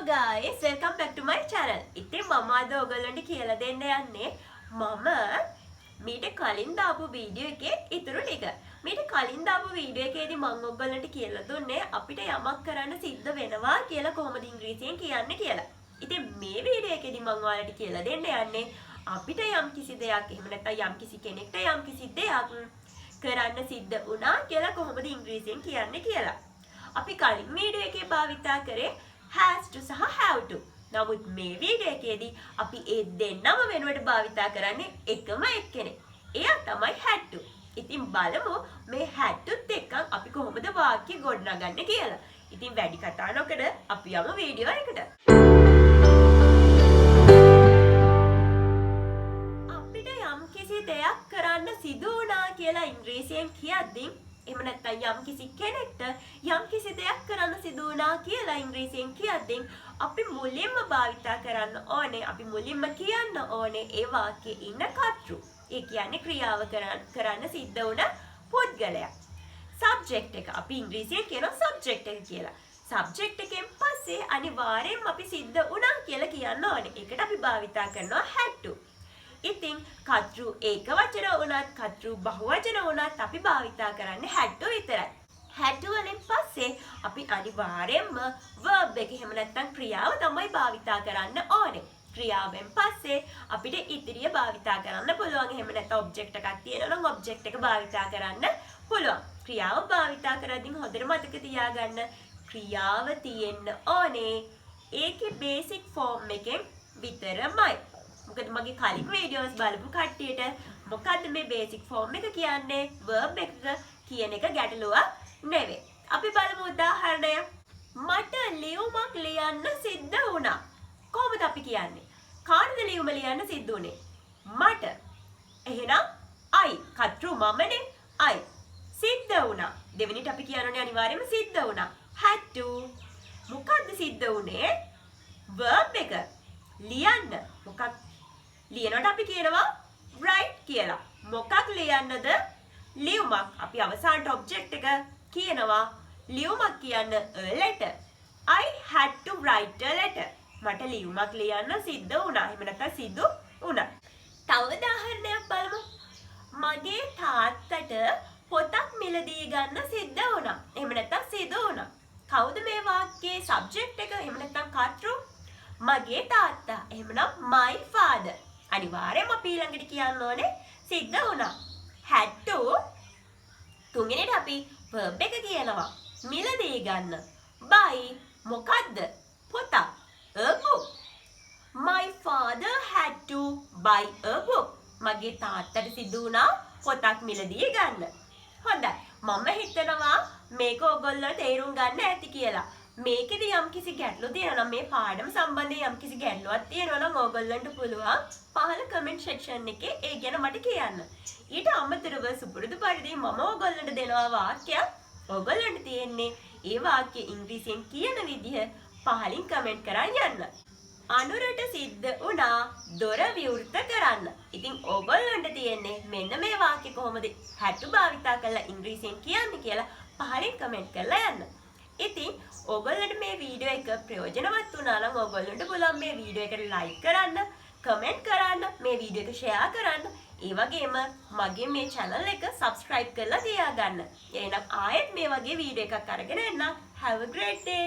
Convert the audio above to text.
guys, welcome back to my channel. ඉතින් මම අද ඔයගොල්ලන්ට කියලා දෙන්න යන්නේ මම මීට කලින් දාපු වීඩියෝ එකේ ඉතුරු ටික. මීට කලින් දාපු වීඩියෝ එකේදී මම ඔයගොල්ලන්ට කියලා දුන්නේ අපිට යමක් කරන්න සිද්ධ වෙනවා කියලා කොහොමද ඉංග්‍රීසියෙන් කියන්නේ කියලා. ඉතින් මේ වීඩියෝ එකේදී මම ඔයාලට කියලා දෙන්න යන්නේ අපිට යම් කිසි දෙයක් එහෙම නැත්නම් යම් කිසි කෙනෙක්ට යම් කිසි දෙයක් කරන්න සිද්ධ වුණා කියලා කොහොමද ඉංග්‍රීසියෙන් කියන්නේ කියලා. අපි කලින් වීඩියෝ එකේ භාවිතා කරේ has to සහ have to. නමුත් මේ වීඩියෝ එකේදී අපි ඒ දෙන්නම වෙනුවට භාවිතා කරන්නේ එකම එක්කෙනෙක්. එයා තමයි had to. ඉතින් බලමු මේ had toත් එක්ක අපි කොහොමද වාක්‍ය ගොඩනගන්නේ කියලා. ඉතින් වැඩි කතා නොකර අපි යමු වීඩියෝ එකට. අපිට යම් කිසි දෙයක් කරන්න සිදු වුණා කියලා ඉංග්‍රීසියෙන් කියද්දී එහෙම නැත්නම් යම් කිසි කෙනෙක්ට යම් කිසි දෙයක් කරන්න සිදු වුණා කියලා ඉංග්‍රීසියෙන් කියද්දී අපි මුලින්ම භාවිතා කරන්න ඕනේ අපි මුලින්ම කියන්න ඕනේ ඒ වාක්‍යයේ ඉන්න කර්තෘ. ඒ කියන්නේ ක්‍රියාව කරන්න සිද්ධ වුණ පුද්ගලයා. සබ්ජෙක්ට් එක අපි ඉංග්‍රීසියෙන් කියනවා සබ්ජෙක්ට් එක කියලා. සබ්ජෙක්ට් එකෙන් පස්සේ අනිවාර්යෙන්ම අපි සිද්ධ වුණා කියලා කියන්න ඕනේ. ඒකට අපි භාවිතා කරනවා had to. ඉතින් කර්තෘ ඒක වචන වුණත් කර්තෘ බහුවචන වුණත් අපි භාවිතා කරන්නේ had to විතරයි. had to වලින් පස්සේ අපි අනිවාර්යයෙන්ම verb එක එහෙම නැත්නම් ක්‍රියාව තමයි භාවිතා කරන්න ඕනේ. ක්‍රියාවෙන් පස්සේ අපිට ඉදිරිය භාවිතා කරන්න පුළුවන්. එහෙම නැත්නම් ඔබ්ජෙක්ට් එකක් තියෙනවා නම් ඔබ්ජෙක්ට් එක භාවිතා කරන්න පුළුවන්. ක්‍රියාව භාවිතා කරද්දී හොඳට මතක තියාගන්න ක්‍රියාව තියෙන්න ඕනේ ඒකේ බේසික් ෆෝම් එකෙන් විතරමයි. මොකද මගේ කලින් වීඩියෝස් බලපු කට්ටියට මොකද්ද මේ බේසික් ෆෝම් එක කියන්නේ verb එක කියන එක ගැටලුවක් නෙවෙයි. අපි බලමු උදාහරණය. මට ලියුමක් ලියන්න සිද්ධ වුණා. කොහොමද අපි කියන්නේ? කාටද ලියුම ලියන්න සිද්ධ වුනේ? මට. එහෙනම් I කර්තෘ මමනේ I. සිද්ධ වුණා. දෙවෙනිට අපි කියනෝනේ අනිවාර්යයෙන්ම සිද්ධ වුණා. had to. මොකද්ද සිද්ධ වුනේ? verb එක. ලියන්න. මොකක් ලියනකොට අපි කියනවා write කියලා. මොකක් ලියන්නද? ලියුමක්. අපි අවසානට ඔබ්ජෙක්ට් එක කියනවා ලියුමක් කියන්න a letter. I had to write a letter. මට ලියුමක් ලියන්න සිද්ධ වුණා. එහෙම නැත්නම් සිදු වුණා. තව උදාහරණයක් බලමු. මගේ තාත්තට පොතක් මිලදී ගන්න සිද්ධ වුණා. එහෙම නැත්නම් සිදු වුණා. කවුද මේ වාක්‍යයේ සබ්ජෙක්ට් එක? එහෙම නැත්නම් කර්තෘ? මගේ තාත්තා. එහෙමනම් my father. අනිවාර්යයෙන්ම අපි ඊළඟට කියන්න ඕනේ සිද්ධ වුණා. had to. තුන්වෙනිට අපි verb එක කියනවා මිලදී ගන්න. buy මොකද්ද? පොතක්. a book. My father had to buy a book. මගේ තාත්තට සිදු වුණා පොතක් මිලදී ගන්න. හොඳයි. මම හිතනවා මේක ඔයගොල්ලෝ තේරුම් ගන්න ඇති කියලා. මේකෙදි යම් කිසි ගැටලු තියෙනවා නම් මේ පාඩම සම්බන්ධයෙන් යම් කිසි ගැටලුවක් තියෙනවා නම් ඕගොල්ලන්ට පුළුවන් පහළ කමෙන්ට් සෙක්ෂන් එකේ ඒ ගැන මට කියන්න. ඊට අමතරව සුපුරුදු පරිදි මම ඕගොල්ලන්ට දෙනවා වාක්‍යයක්. ඕගොල්ලන්ට තියෙන්නේ ඒ වාක්‍ය ඉංග්‍රීසියෙන් කියන විදිහ පහලින් කමෙන්ට් කරන් යන්න. අනුරට සිද්ධ වුණා දොර විවෘත කරන්න. ඉතින් ඕගොල්ලන්ට තියෙන්නේ මෙන්න මේ වාක්‍ය කොහොමද had to භාවිතා කරලා ඉංග්‍රීසියෙන් කියන්නේ කියලා පහලින් කමෙන්ට් කරලා යන්න. ඉතින් ඔයගොල්ලන්ට මේ වීඩියෝ එක ප්‍රයෝජනවත් වුණා නම් ඔයගොල්ලන්ට පුළුවන් මේ වීඩියෝ එකට ලයික් කරන්න, කමෙන්ට් කරන්න, මේ වීඩියෝ එක ෂෙයා කරන්න. ඒ වගේම මගේ මේ channel එක subscribe කරලා තියාගන්න. එහෙනම් ආයෙත් මේ වගේ වීඩියෝ එකක් අරගෙන එන්නම්. Have a great day.